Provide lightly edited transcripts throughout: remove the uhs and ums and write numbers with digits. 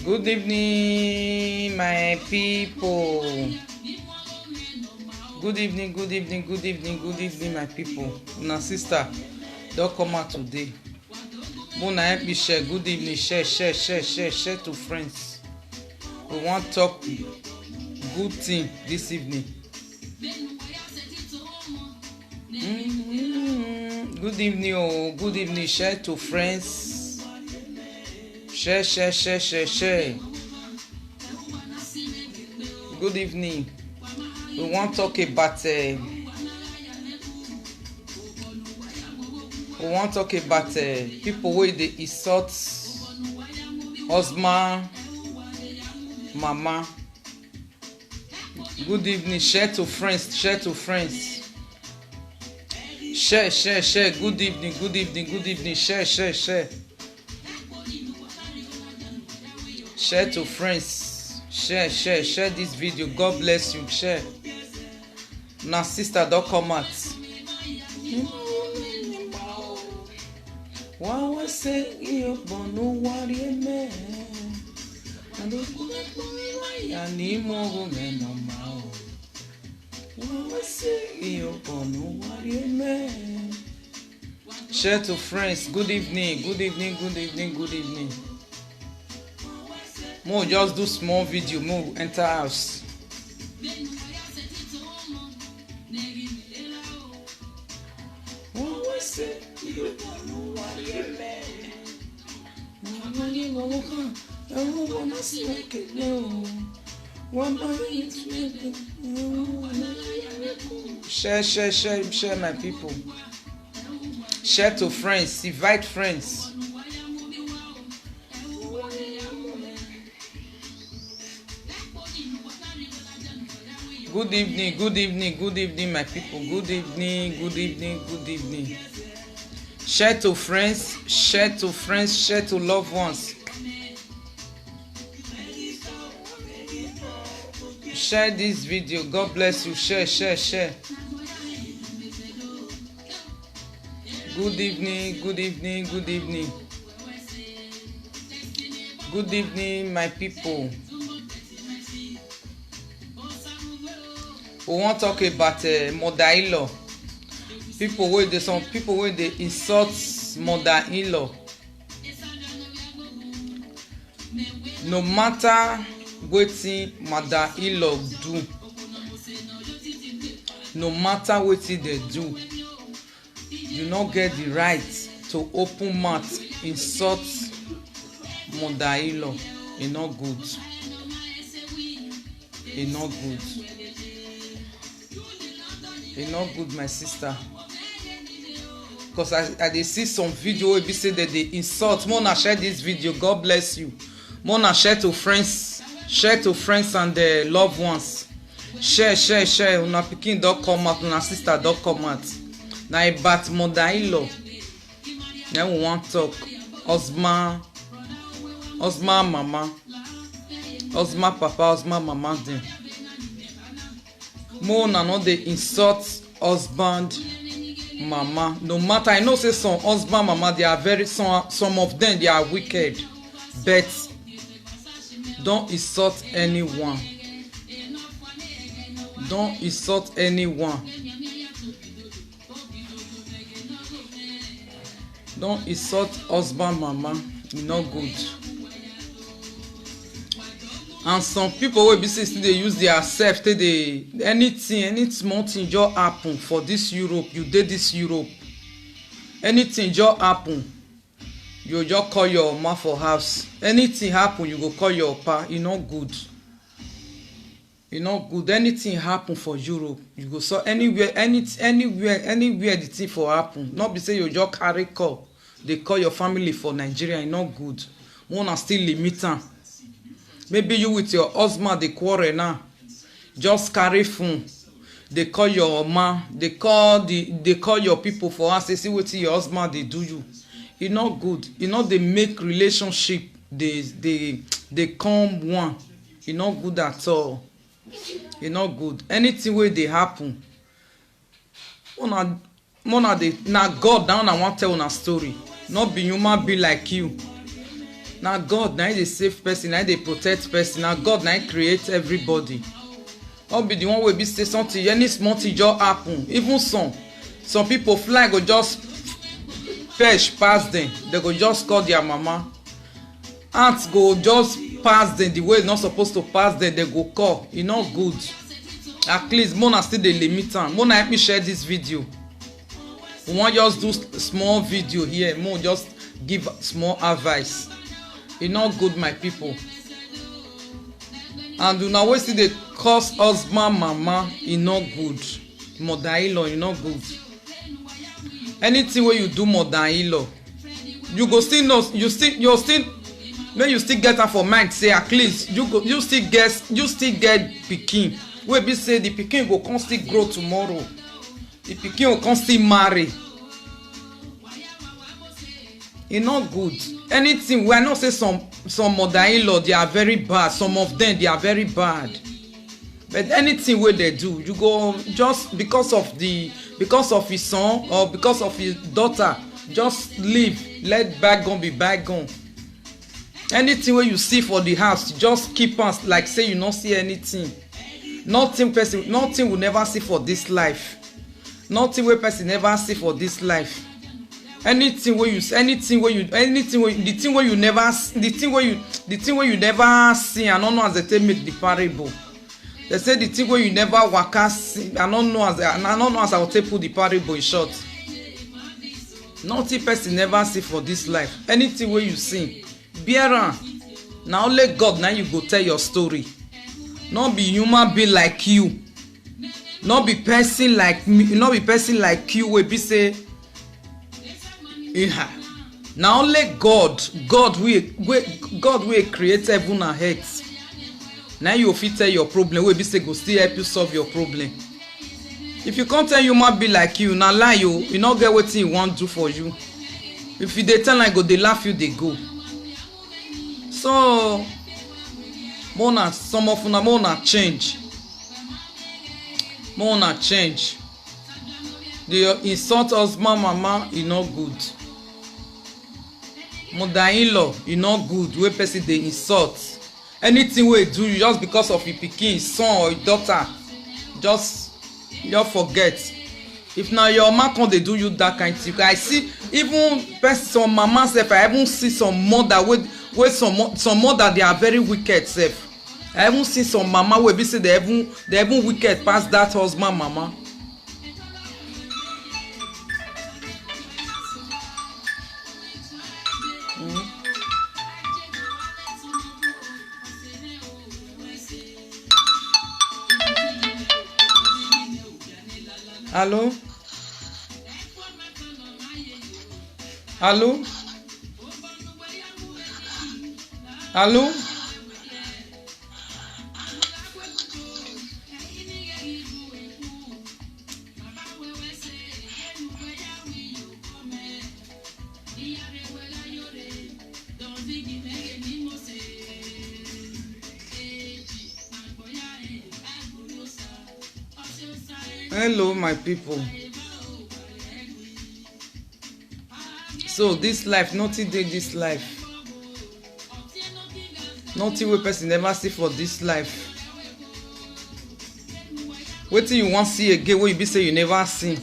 Good evening, my people. Good evening, good evening, good evening, good evening, my people. Una sister don come out today. Mona help me share. Good evening, share to friends. We wan talk good thing this evening. Good evening, oh, good evening, share to friends. Share. Good evening. We wan talk about people wey dey insult husband, mama. Good evening, share to friends. Share. Good evening, share. Share to friends. Share this video. God bless you. Share. Na sister don come out. Wọ́n ṣe ìyọ̀pọ̀ ló wárí ẹ̀mẹ́. Àdókòwò ní mọ́rọ̀ mẹ́nà máa ọ̀. Wọ́n ṣe ìyọ̀pọ̀ ló wárí ẹ̀mẹ́. Share to friends. Good evening. Mo just do small video. Mo enter house. Share my people. Share to friends. Invite friends. Good evening, my people. Good evening. Share to friends, share to loved ones. Share this video. God bless you. Share. Good evening. Good evening, my people. We wan talk about mother-in-law. Some people wey dey insult mother-in-law. No matter wetin mother-in-law do, no matter wetin they do, you no get the right to open mouth insult mother-in-law. E no good. E no good, my sister. Because I dey see some video wey be say that they insult. Mona share this video. God bless you. Mona share to friends and the loved ones. Share. Una pikin don come out, una sister don come out. Na about mother-in-law. Then we wan talk husband, mama, husband papa, husband mama dem. Mona no dey insult husband, mama. No matter, I know say some husband, mama, they are very some of them they are wicked, but don't insult anyone. Don't insult anyone. Don't insult husband, mama. E no good. And some people wey be say still dey use their self take dey any small thing just happen for this Europe. You dey this Europe, anything just happen, you just call your mama for house. Anything happen, you go call your papa. E no good. Anything happen for Europe, you go so anywhere the thing for happen. Not be say you just carry call, dey call your family for Nigeria. E no good. Una still limit am. Maybe you with your husband dey quarrel now, just carry phone, dey call your mama, dey call your people for house, say see wetin your husband dey do you. E no good. E no dey make relationship dey come one. E no good at all. E no good. Anything wey dey happen, una dey na God na una wan tell una story. No be human be like you. na God na dey save person, na dey protect person, na God na create everybody. No be the one wey be say something, any small thing just happen. Even some people fly go just fetch pass them, they go just call their mama. Ants go just pass them the way e not supposed to pass them, they go call. E no good. At least mona still dey limit am. Mona help me share this video. We wan just do small video here, mo just give small advice. E no good, my people. And una wey still dey curse husband mama, e no good. Mother-in-law, e no good. Anything wey you do mother-in-law, you go still know, you still when you still get am for mind say at least you still get pikin wey be say the pikin go come still grow tomorrow, the pikin go come still marry. E no good. Anything wey I know say some mother-in-law they are very bad, some of them they are very bad, but anything wey they do, you go just because of his son or because of his daughter, just leave, let bygone be bygone. Anything wey you see for the house, just keep am like say you no see anything. Nothing will never see for this life. Nothing wey person never see for this life. The thing wey you never see, I don't know as they take make the parable. They say the thing wey you never waka see, I don't know as I will take put the parable in short. Nothing person never see for this life. Anything wey you see, bear am. Na only God na you go tell your story. No be human being like you. No be person like me. No be person like you wey be say. Yeah. Na only God wey create heaven and earth. Na you fit tell your problem wey be say go still help you solve your problem. If you can't tell human being like you, na lie you no get wetin you wan do for you. If you dey tell am go dey laugh you dey go. So some of una change. Change. The insult husband mama e no good. Mother-in-law e no good wey person dey insult. Anything wey do you just because of your pikin, son or your daughter, just forget. If na your mama come dey do you that kind thing, I see even some mama sef, I even see some mother wey some mother they are very wicked sef. I even see some mama wey be say they even wicked pass that husband mama. Hello? Hello? Hello? Hello, my people. So this life, nothing dey this life. Nothing wey person never see for this life. Wetin you wan see again wey you be say you never see?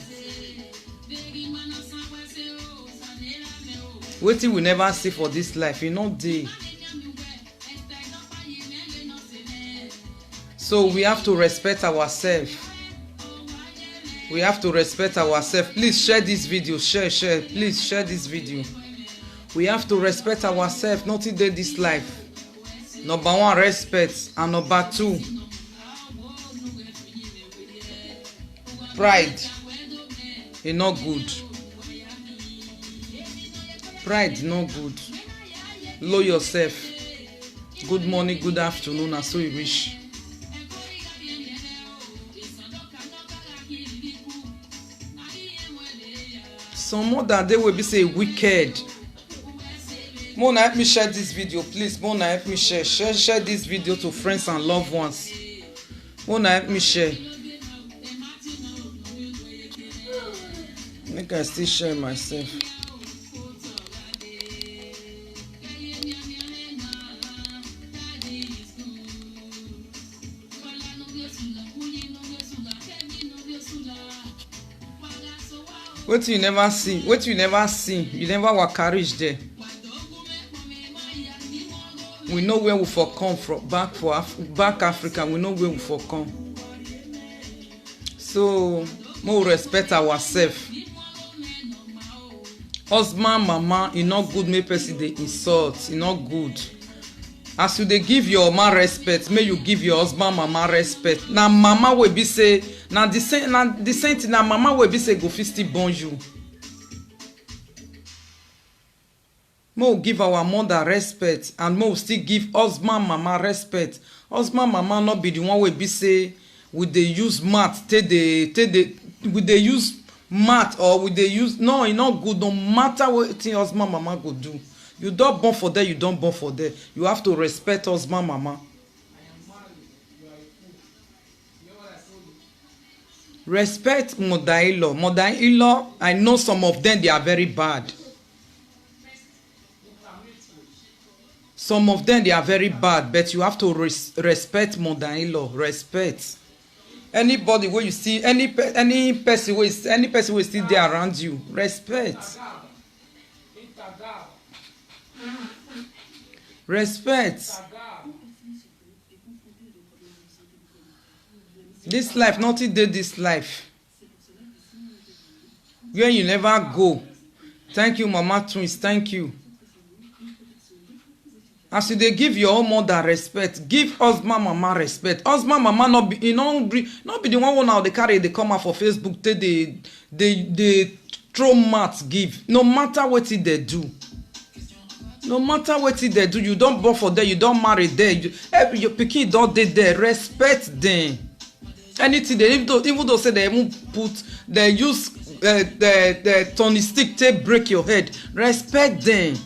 Wetin we never see for this life, e no dey. So we have to respect ourselves. We have to respect ourselves. Please share this video. Share. Please share this video. We have to respect ourselves. Nothing dey this life. Number one, respect. And number two, pride. E no good. Pride no good. Know yourself. Good morning, good afternoon, and so you wish. Some mother they will be say wicked. Mona help me share this video, please. Mona help me share this video to friends and loved ones. Mona help me share. Make I still share myself. What you never see, what you never see, you never waka reach there. We know where we for come from, back Africa. We know where we for come. So more respect ourselves. Husband, mama, e not good make person dey insult. E not good. As you dey give your man respect, may you give your husband, mama respect. Na mama wey be say, na the same thing. Na mama wey be say go fit still born you. Mo give our mother respect, and mo still give husband, mama respect. Husband, mama not be the one wey be say we dey use math we dey use math or we dey use. No, e not good. No matter wetin husband, mama go do, you don born for there, you don born for there. You have to respect husband, mama. Respect mother-in-law. Mother-in-law, I know some of them, they are very bad. Some of them, they are very bad, but you have to respect mother-in-law. Respect. Anybody where you see, any person where still there around you, respect. Respect. This life, nothing dey this life. Where you never go. Thank you, Mama Twins. Thank you. As you dey give your own mother respect, give husband, mama respect. Husband, mama not be the one who now they carry, they come out for Facebook, they throw mats give. No matter what they do. No matter what they do, you don't born for there, you don't marry there. Your pikin don't dey there. Respect them. Anything they even though say they even they use the turning stick to break your head. Respect them.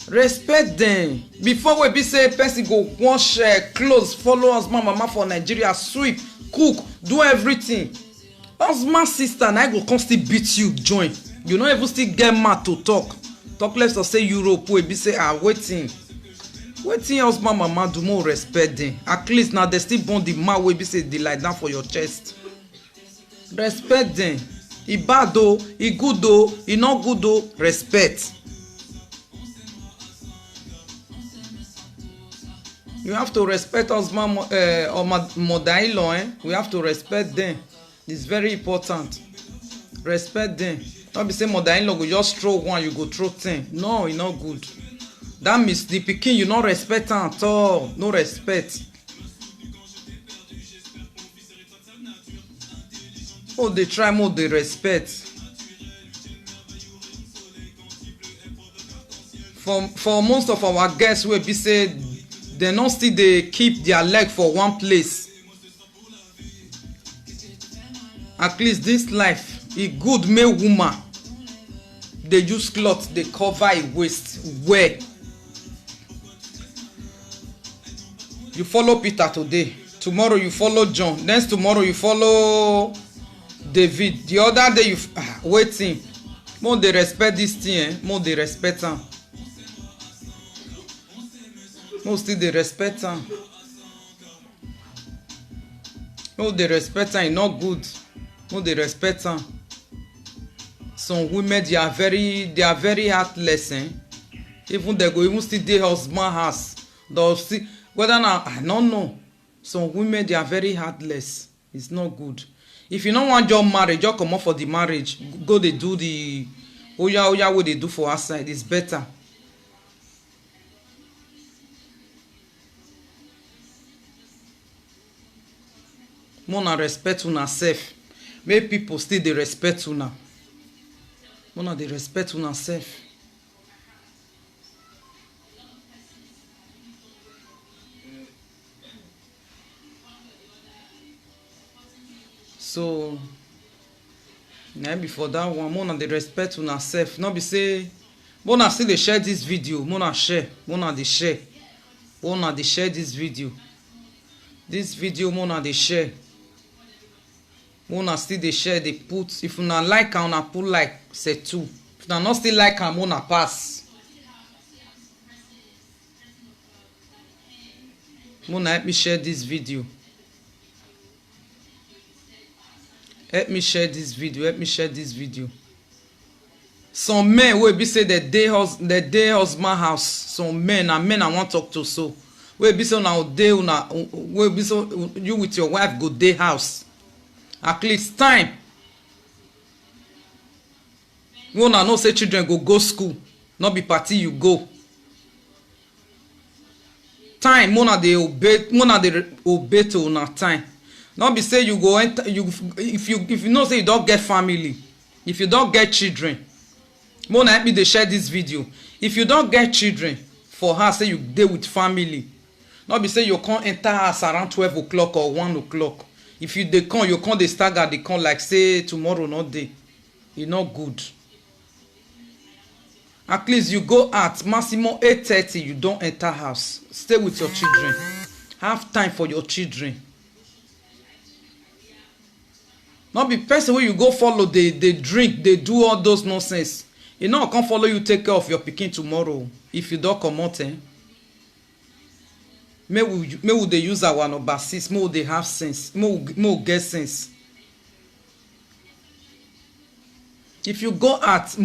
Respect them. Before we be say person go wash clothes, follow husband, mama for Nigeria, sweep, cook, do everything. Husband, sister, and I go come still beat you, join. You no even still get mad to talk. Talk less of say Europe, we be say waiting. Waiting husband, mama do more respect them. At least now they still born the man wey be say they lie down for your chest. Respect them. E bad though, e good though, e not good though, respect. You have to respect husband or mother-in-law. We have to respect them. It's very important. Respect them. Don't be say mother-in-law go just throw one, you go throw 10. No, it's not good. That means the pikin you not respect am at all. No respect. Oh, they try more, they respect. For most of our guests, we be say they not still they keep their leg for one place. At least this life, a good male woman, they use cloth, they cover a waist. Where you follow Peter today, tomorrow you follow John, next tomorrow you follow David, the other day you waiting. More they respect this thing, more they respect am. More still they respect am. More they respect am, e not good. More they respect am. Some women they are very heartless. Even they go even still dey husband house. They'll still whether now I don't know. Some women they are very heartless. It's not good. If you don't want your marriage, just come up for the marriage. Go they do the oya what they do for outside. It's better. Mona respect una self. Make people still they respect una. Mona they respect una self. So now before that one, Mona they respect una self. Not be say Mona still they share this video. Mona share. Mona they share. Mona they share this video. This video Mona they share. Mona still they share, they put. If una like am, una put like say 2. If una not still like am, Mona pass. Mona help me share this video. Help me share this video. Some men will be say the day husband house. Some men I want to talk to so. Will be so now day will be so you with your wife go day house. At least time. You wanna know say children go school, not be party you go. Time mona they obey to una time. Not be say you go enter if you know say you don't get family, if you don't get children. Mona help me they share this video. If you don't get children for her, say you deal with family. Not be say you can't enter house around 12 o'clock or 1 o'clock. If you can't they stagger, they come like say tomorrow not day. It's not good. At least you go out maximum 8:30, you don't enter house. Stay with your children. Have time for your children. Not be person where you go follow, they drink, they do all those nonsense. You know, I can't follow you take care of your pikin tomorrow. If you don't come out, may we they use our number 6, may they have sense, may we get sense. If you go out,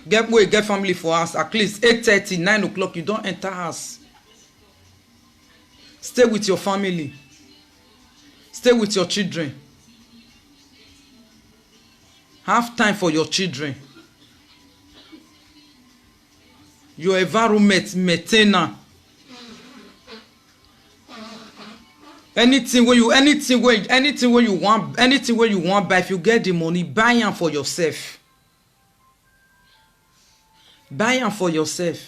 get family for us, at least 8:30, 9 o'clock, you don't enter house. Stay with your family. Stay with your children. Have time for your children. Your environment maintainer. Anything where you want buy, if you get the money, buy them for yourself. Buy them for yourself.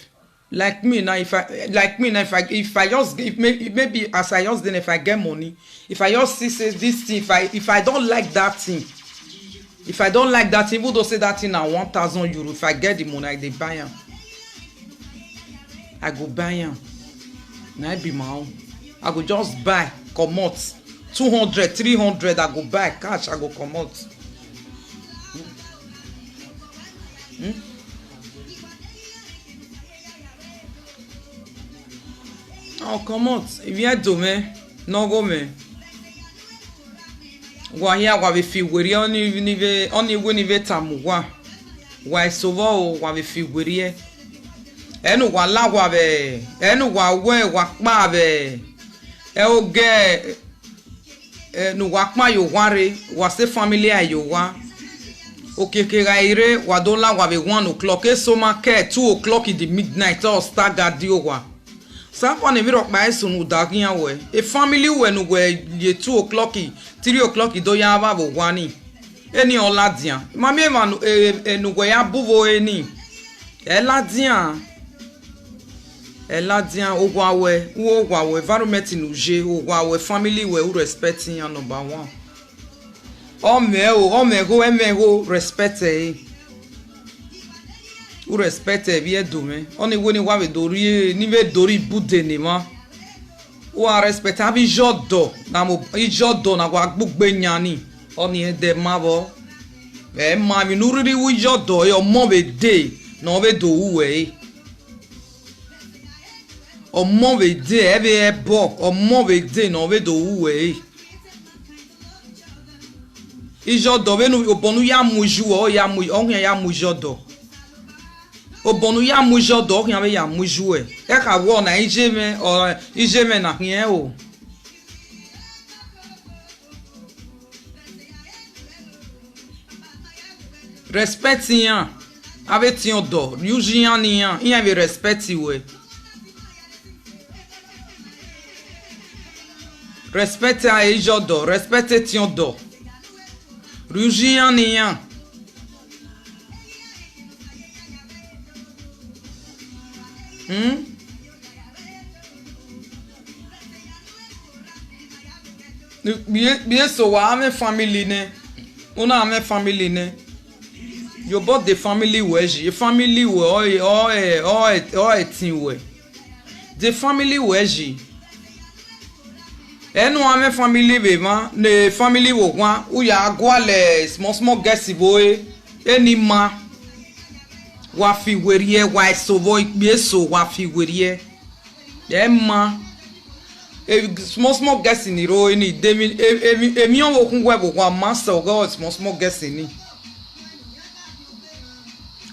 Like me now, if I just maybe as I just then if I get money, if I just see say this thing, if I don't like that thing, even though say that thing na 1,000 euro, if I get the money, I dey buy them. I go buy them. Now I be my own. I go just buy, comot 200, 300. I go buy cash. I go comot. Oh, comot. If you do me, no go me. Wa here wa be fi weri oni we ni tamu wa. Wa sovo wa be fi weri. Enu wa la wa be, enu wa we wa pa be. E o ge nu wa pa yo ware, wa se family ayo wa. Okeke ga ire wa don la wa be 1 o'clock. E so ma ke 2 o'clock in the midnight or start gadio wa. Sa kwa ne mi rock ba eso nu dagian we. E family we nu we ye 2 o'clock, 3 o'clock do ya ba bo wani. Eni oladian. Mami e ma nu we ya buvo eni. E ladian. Eladian ogwawe environment in uje ogwawe family we who respecting your number 1. Omego respect who respect vie dome oni woni wa we dori ni we dori bude ni ma o respect abi jodo na mo ijodo na wa gbugbe nyani oni e de mabo e ma mi nuriri wu jodo yo mo be de no be do we Omo we de ebe ebo omo we de no we do we ijodo we nu obonu ya muju o ya mu ohun ya mujodo obonu ya mujodo ohun ya muju e ka wo na ijeme na hien o respect yan avec yon do yujian ni yan be respect we. Respecte a ejodo, respecte tiondo. Rujian niyan. Bien so wa ame family ne. Una ame family ne. You bought the family weji. Family we o etin we. The family weji. Enu ame family be ma ne family wo kwa uya gwale small guest boy eni ma wa fi werie wa so boy be so wa fi werie e ma small guess in the row ni emi on wo kun we bo wa master go small guess ni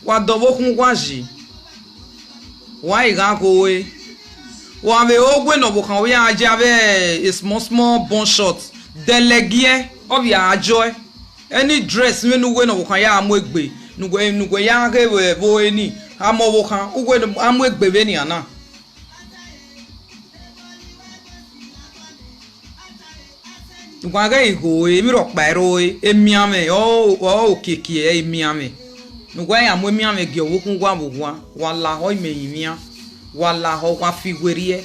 wa do wo kun wa ji wa iga ko we wa me ogwe no bo kan we aja be small bon shot delegie obi ajo any dress me nu we no bo kan ya amu egbe nu gwe ya ke we bo eni amo bo kan ugwe amu egbe be ni ana Nugwaga igo emi ro pairo emiame o kiki emiame nugwa ya mo emiame ge owo kun gwa bugwa wala ho imeyimia wala ho kwa figwerie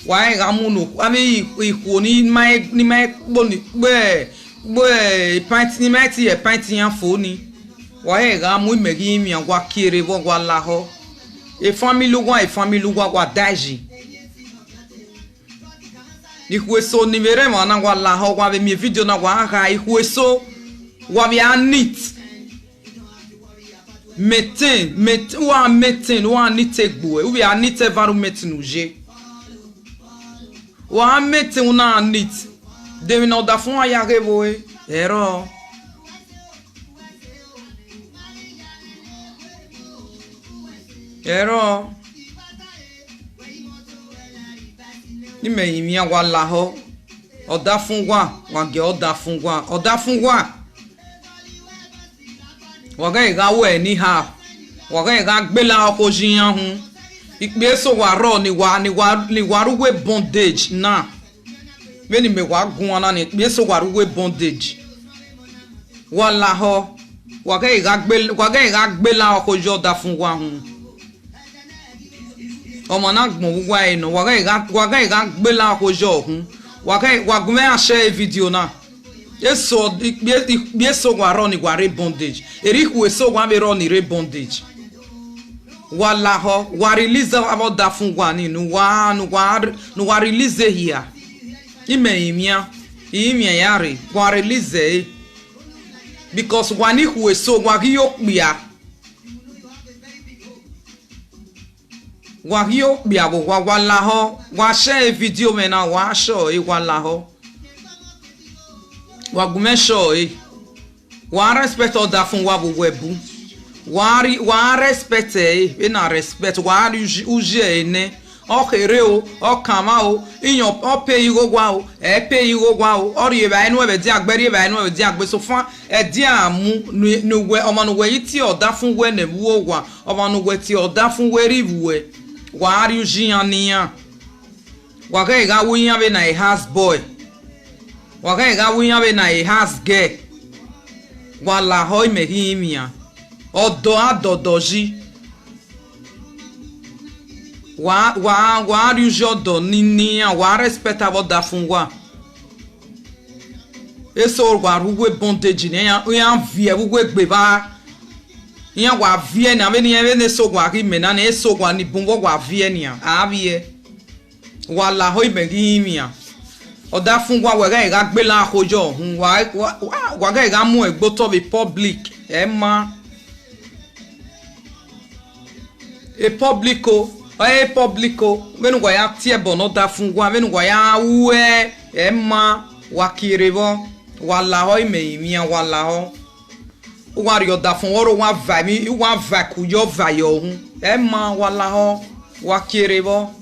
wa ga mu no ami iku ni mai gbo ni gbe pint ni mai ti e pint yan fo ni wa ga mu imegi imia gwa kire bo gwa la ho e family gwa daji Ihueso ni veremo na gwa la ho gwa be mi video na gwa ha ihueso gwa bi anit meten wa nitegbo we anit environment nuje wa meten una anit de no da fun aya rebo ero ni me imi agwa la ho oda fungwa wa ge oda fungwa wa ga ga we ni ha wa ga ga gbela oko jiyan hun ipe so wa ro ni wa ruwe bondage na me ni me wa gun ana ni ipe so wa ruwe bondage wa la ho wa ga gbela oko jo oda fungwa hun ọmọ na gbon gbogbo eno wa ga gbela ko jo hun wa gume a share video na eso bi so gwa ro ni gwa re bondage eri ku eso gwa be ro ni re bondage wala ho wa release about da fun gwa ni nu wa release here imia yare gwa release because wa ni ku eso gwa gi yo pia wa hiyo biago wa la ho wa share video me na wa show wa la ho wa gume show wa respect other fun wa bo webu wa respect na respect wa uje ene o kere o kama o iyan o pe igo gwa o e pe igo gwa o ori e ba enu e be di agberi e ba enu e be di agbe so fun e di amu nu we omo nu we yi ti oda fun we na bu o gwa omo nu we ti oda fun we ri buwe wa ari ujiania wa ga wunya be na a house boy wa ga wunya be na a house girl wa la ho imehimia odo adodoji wa ari ujodo ninia wa respect about da fungwa eso wa ruwe bondage ne ya vie wuwe gbe ba Iyan wa vie na me ni so gwa ki me na ne so gwa ni bumbo gwa vie ni a vie wa la ho ibegi mia oda fun gwa we ga gbe la kojo hun wa ga mu egbo to be public e ma e publico me nu gwa ya tie bon oda fun gwa me nu gwa ya we e ma wa kirebo wa la ho imia wa la ho wa ri oda fun oro wa va mi wa va ku yo va yo hun e ma wa la ho wa kirebo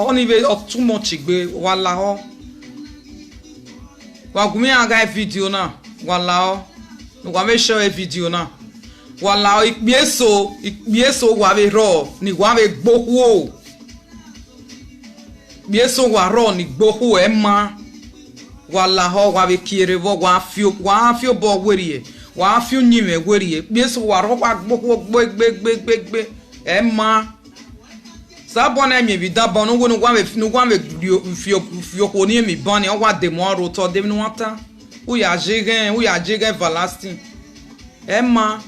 oni be too much gbe wa la ho wa gumi aga video na wa la ho wa me show a video na wa la ho ikbieso wa be ro ni wa be gboku bieso wa ro ni gboku e ma wala ho wa be kirebo wa fio bo werie wa fio nyime werie bieso wa ro wa gbe e ma sa bona mi bi da bono wo no wa me fio ko ni mi ban ni o wa de mo ro to de mi wata u ya jegen everlasting e ma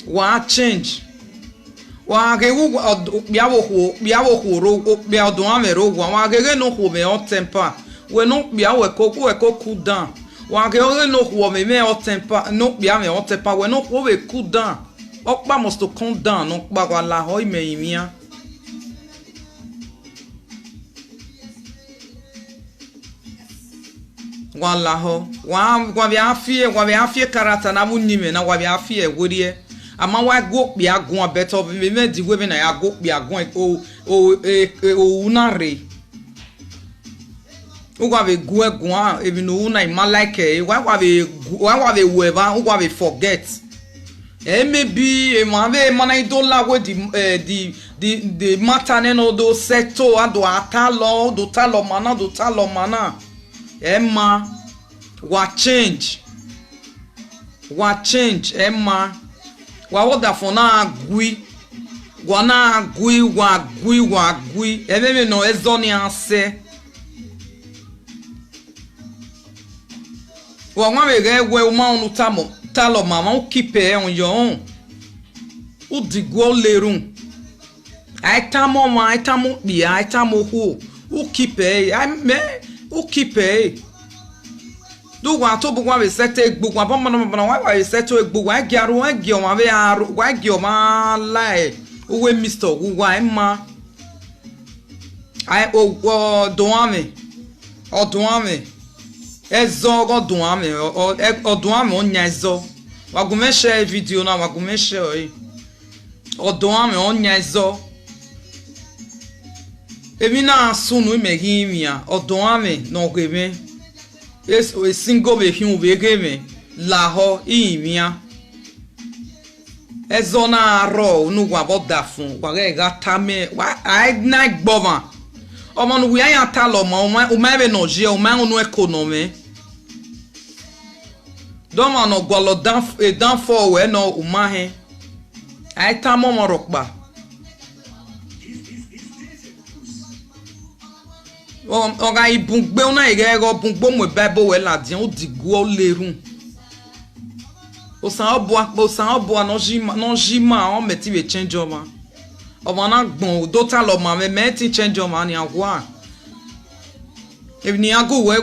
wa change wa ge wo bia wo ro bia odun amero wa ge no ho me o temper we no bia we ko cool down wa ge no ho me o temper no bia me o temper we no ho we cool down okpa must to come down no pa wa la ho imeyimia Wala ho. Wa bi afie karata na munime na wa bi afie wodie. Ama wa go bi agun abeto me di we na ya go bi agun o unare. Ugwa be gu egun even no na ima like wa be whoever ugwa be forget. Maybe a man don't like what the matter no do settle do atalo do talo mana Emma what change Emma what da for na gui ebe no ezoni ase wa me ge we ma unu talo mama o kipe on your own o digwo lerun aitamo bi aitamo ho o kipe o kipe do wa to bu wa be sete gbogbo abon mo wa be sete gbogbo wa giaru wa gi o ma be aru wa gi o ma lai o we mister wa emma ai o do ame ezo go do ame o do ame onya ezo wagume share video na wagume share o do ame onya ezo emi na sunu imegi mia o do ame no geme o single be hin be geme la ho imia ezo na ro nu gwa boda fun wa ga tame wa ai na gbova omo nu wi aya talo mo o ma be no je o ma nu economy doma no gwalo dan for we no umahe ai tamo morokba o ga ibungbe una ige go bungbo mo bible we la dian o digwo lerun o san obo no jima o meti be change oma o na gbon do ta lo ma me ti change oma ni agwa if ni agu we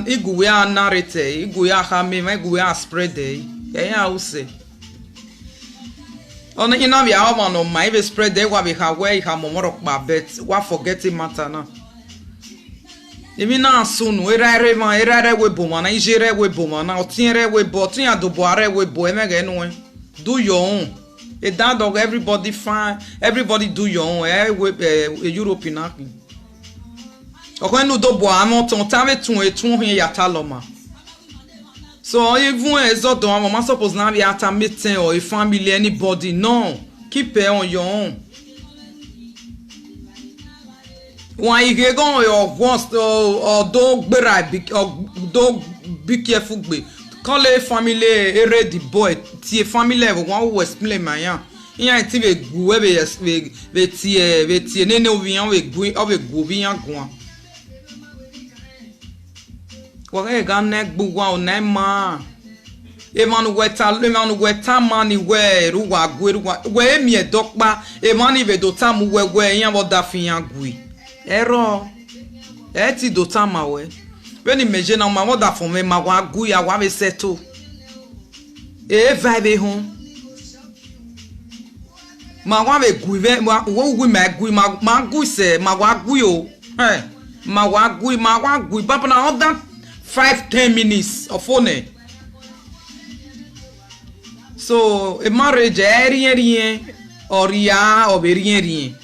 igu ya narrate igu ya hame ma igu ya spread ya use ona ina bi a no ma be spread wa be ha we ha momoro pa bet wa forget matter na emi na sunu erare we bo mana ijere we bo mana otinre we bo tin adobo are we bo emege nu do your own it that dog everybody fine everybody do your own European akli okwen no do bo amo ton tave tun hin yata loma so even ezo do mama suppose na be ata meeting or a family anybody no keep it on your own when you get on your once or don't be careful gbe call a family ere the boy ti family one will explain my yan yan ti be gu be ti nene ovian we gu bi yan gun wa ga na gbu wa o na ma emanu weta mani we ruwa gwe we emi edokpa emanu be do tamu we yan bo da fin yan gui ero ti do tama we when meje na ma da for me ma wa gu ya wa be settle vibe hon ma wa be gu ve wo gu ma gu se ma wa gu yo ma wa gu papa na other 5-10 minutes of phone so a marriage rien or ya or be rien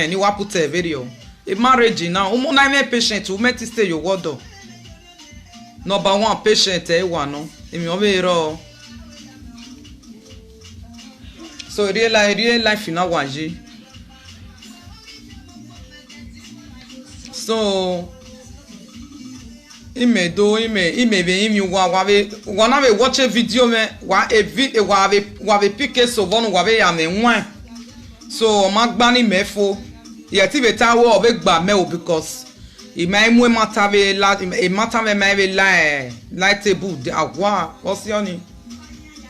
ni wa put a video a marriage now na me patient who met stay your word number 1 patient wa no emi o be ro so real life na wa je so ime be wa na be watch a video me wa be pick so vonu wa be ya me nwan so ma gba ni mefo ye ti be ta wo be gba me o because e mai mu mata be la e mata me mai be la table de agwa o si oni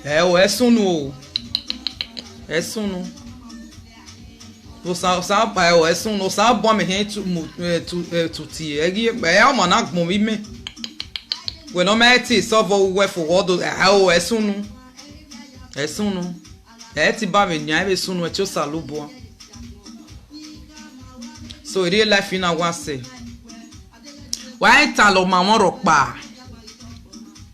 o esunu o sa pa o esunu sa bo me hen to ti egi e o ma na gbon mi me we no me ti so vo we for what o esunu ti ba me nya be sunu e ti o salubo so real life na wa say why talo mama ropa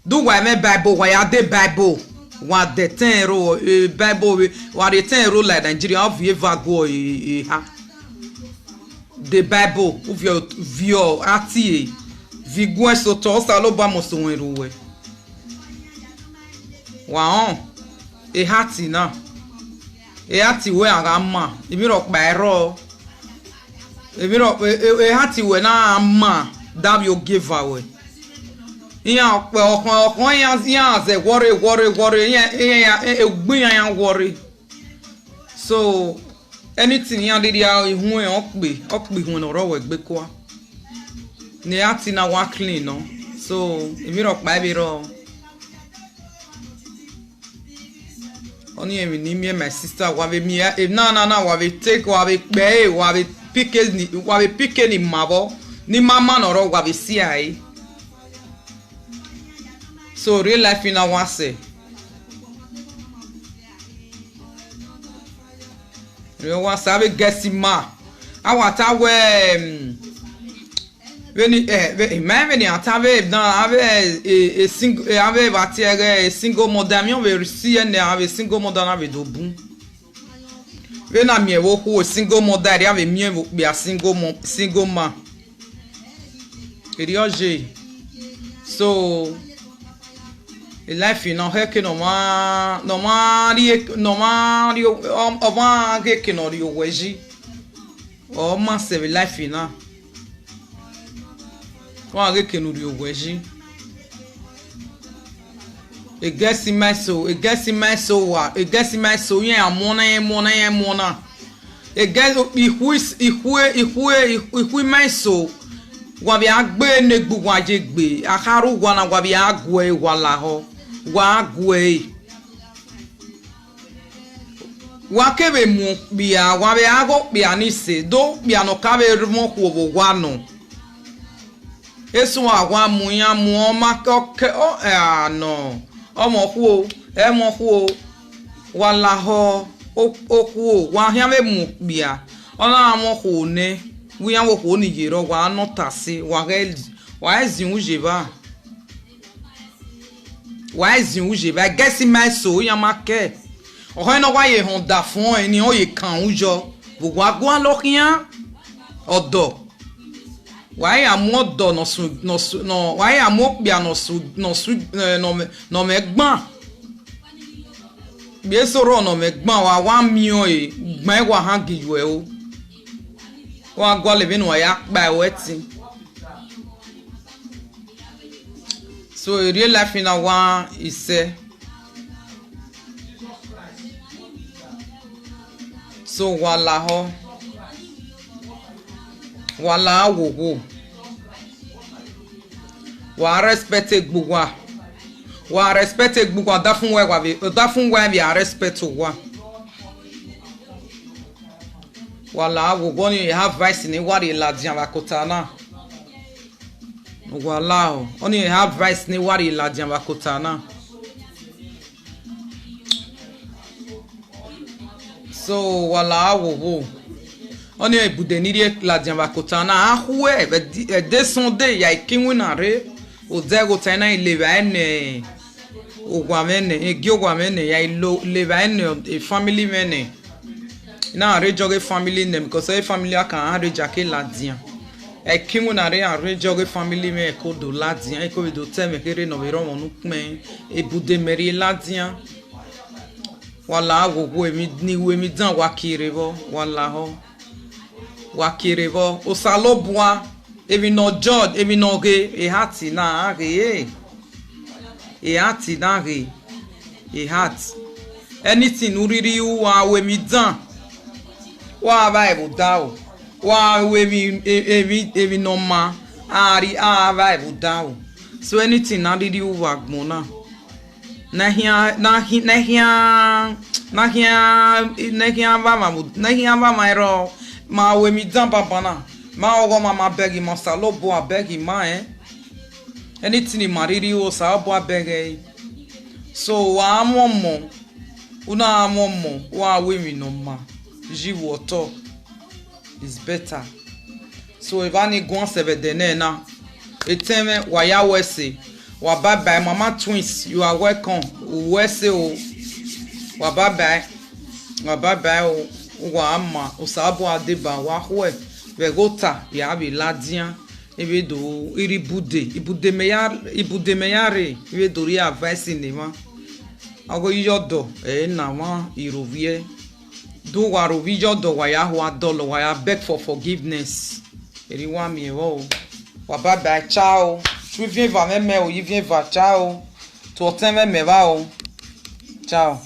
do wa me Bible wa ya de Bible wa de ten ro Bible wa de ten ro like Nigeria of ever go ha the Bible of your view ati vi gwen so to sa lo ba mo so wen ro we wa on hati na hati we aga ma emi ro pa ero emi ro hati we na ma that you give away iya pe okon ya ze worry ya egbin ya worry so anything ya dey ya ihun e okpe hun oro we gbe kwa ni hati na wa clean no so emi ro pa bi ro only emi ni me my sister wa be mi na wa be take wa be pe wa be pick ni mabo ni mama no ro wa be si ai so real life in a one say real one say guess ma I want to when ni atave na ave a single ave batiere a single modern mi we see and ave single modern ave do bun when na mi wo ko single modern ave mi be a single man erioje so life in no heke no ma ri o ma heke no ri o weji o ma se life in na wa heke no ri o weji e gesi my so wa e gesi my so yen amona e get ihu my so wa bi agbe negbu wa je gbe akaru wa na wa bi agwe wa la ho wa agwe wa kebe mu bia wa bi ago bia ni se do bia no ka be mo ko bo wa no esu wa mu ya mu o ma ke o no o mo ku e mo ku wa la ho o ku wa hia be mu bia ona mo ku ne we yan wo ko ni yero wa no tase wa ezin ujeba guess my so yan ma ke o ho no wa ye hon da fun eni o ye kan ujo gbogbo agwa lo kian odo wa ya mu odo no wa ya mu pia no me gbon bi so no me gbon wa mi o e gbon wa han gi yo e o wa go le binu ya pa weti so real life in a one is so wala ho wala wo wa respect gbugwa da fun we bi respect wa wala wo ni have vice ni wari la dian ba kotana wala oni have vice ni wari la dian ba kotana so wala wo oni ebude ni la dian ba kotana ahwe e descendre ya ikinwina re o zego tena ile ba ene ogwamene e giogwamene ya ilo le ba ene e family mene na rejoge family name because every family can rejake ladian e kingu na rejoge family me ko do ladian e ko do teme kere no bero wonu pin e bude meri ladian wala gogo emi ni we mi dan wa kirebo wala ho wa kirebo o salobua emi no jod emi no ge e hati na ge e hati na ge e hat anything uriri wa we mi dan wa Bible dawo wa we mi no ma ari Bible dawo so anything na did you work mona na hia ba ma ro ma we mi dan papa na ma ogo mama beg ma salobo abeg ma anything ma riri o sa bo abeg so wa amomo una amomo wa we mi no ma water is better so if any go on sebe dene na eteme wa ya wese Wa bye bye, Mama Twins. You are welcome. Uwese o. Wa bye bye. Wa bye bye o. Wa ama. Osabo adeba. Wa hwe. Vegota. Ya bi ladian. Ebe do iri bude. Ibude meyare. Ebe do ri advice ni ma. Ago yodo. Na ma irovie. Do wa rovi yodo wa ya wa dolo wa ya beg for forgiveness. Eri wa mi o. Wa bye bye. Ciao. Tu viens voir mes mails, il vient voir. Ciao. Tu entends mes mails, ciao.